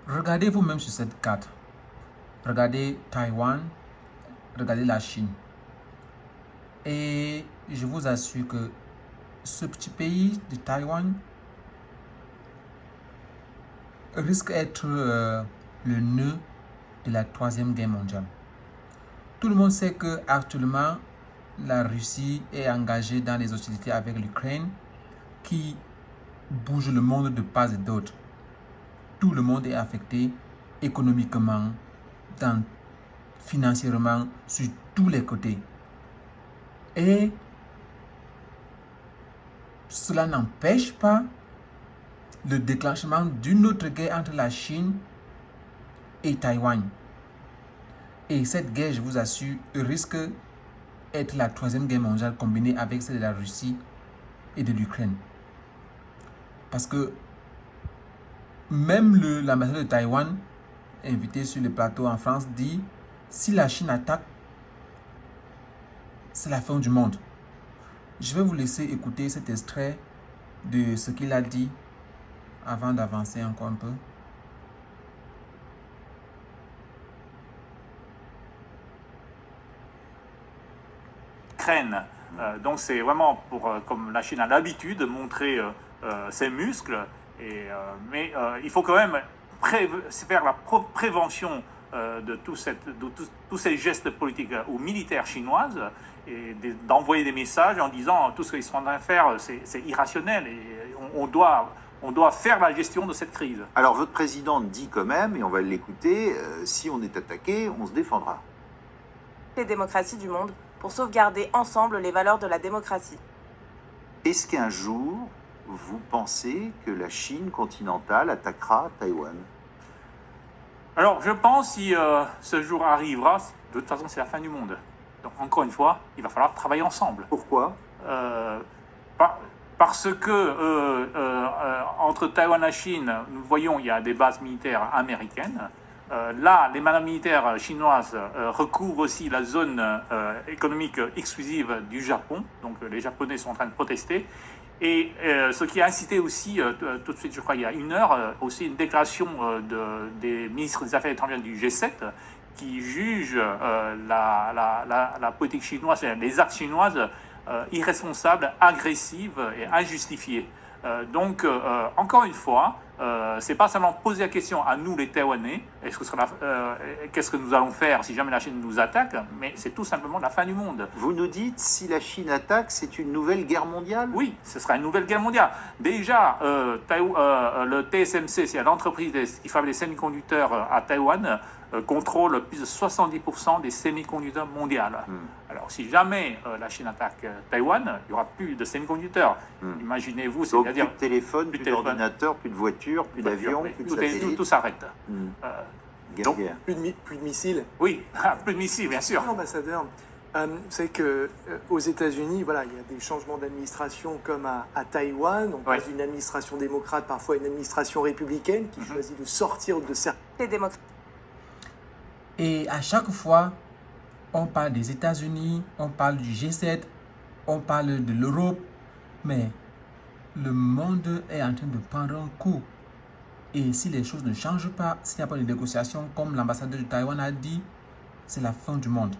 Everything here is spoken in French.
Regardez vous-même sur cette carte. Regardez Taïwan, regardez la Chine. Et je vous assure que ce petit pays de Taïwan risque d'être le nœud de la Troisième Guerre mondiale. Tout le monde sait qu'actuellement, la Russie est engagée dans les hostilités avec l'Ukraine qui bouge le monde de part et d'autre. Tout le monde est affecté économiquement, financièrement, sur tous les côtés. Et cela n'empêche pas le déclenchement d'une autre guerre entre la Chine et Taïwan. Et cette guerre, je vous assure, risque d'être la Troisième Guerre mondiale combinée avec celle de la Russie et de l'Ukraine. Parce que même l'ambassadeur de Taïwan, invité sur le plateau en France, dit si la Chine attaque, c'est la fin du monde. Je vais vous laisser écouter cet extrait de ce qu'il a dit avant d'avancer encore un peu. Donc c'est vraiment pour, comme la Chine a l'habitude de montrer ses muscles, mais il faut quand même faire la prévention de tous ces gestes politiques ou militaires chinoises et d'envoyer des messages en disant tout ce qu'ils sont en train de faire c'est irrationnel et on doit faire la gestion de cette crise. Alors votre président dit quand même, et on va l'écouter, si on est attaqué, on se défendra. Les démocraties du monde pour sauvegarder ensemble les valeurs de la démocratie. Est-ce qu'un jour, vous pensez que la Chine continentale attaquera Taïwan? Alors, je pense si ce jour arrivera, de toute façon, c'est la fin du monde. Donc, encore une fois, il va falloir travailler ensemble. Pourquoi? Parce que entre Taïwan et la Chine, nous voyons, il y a des bases militaires américaines. Là, les bases militaires chinoises recouvrent aussi la zone économique exclusive du Japon. Donc, les Japonais sont en train de protester. Et ce qui a incité aussi, tout de suite, je crois, il y a une heure, aussi une déclaration des ministres des Affaires étrangères du G7 qui jugent la politique chinoise, les actes chinoises irresponsables, agressives et injustifiées. Donc, encore une fois, c'est pas seulement poser la question à nous les Taïwanais, qu'est-ce que nous allons faire si jamais la Chine nous attaque, mais c'est tout simplement la fin du monde. Vous nous dites, si la Chine attaque, c'est une nouvelle guerre mondiale? Oui, ce sera une nouvelle guerre mondiale. Déjà, le TSMC, c'est l'entreprise qui fabrique des semi-conducteurs à Taïwan, contrôle plus de 70% des semi-conducteurs mondiaux. Alors, si jamais la Chine attaque Taïwan, il n'y aura plus de semi-conducteurs. Imaginez-vous, c'est-à-dire plus de téléphone, plus d'ordinateur, plus de voiture, plus d'avion, plus de satellites. Tout s'arrête. Donc, plus de missiles. Oui, plus de missiles, bien sûr. Ambassadeur, vous savez qu'aux États-Unis, voilà, il y a des changements d'administration comme à Taïwan. On passe d'une administration démocrate parfois à une administration républicaine qui choisit de sortir de certains démocrates. Et à chaque fois, on parle des États-Unis, on parle du G7, on parle de l'Europe, mais le monde est en train de prendre un coup. Et si les choses ne changent pas, s'il n'y a pas de négociation, comme l'ambassadeur de Taïwan a dit, c'est la fin du monde.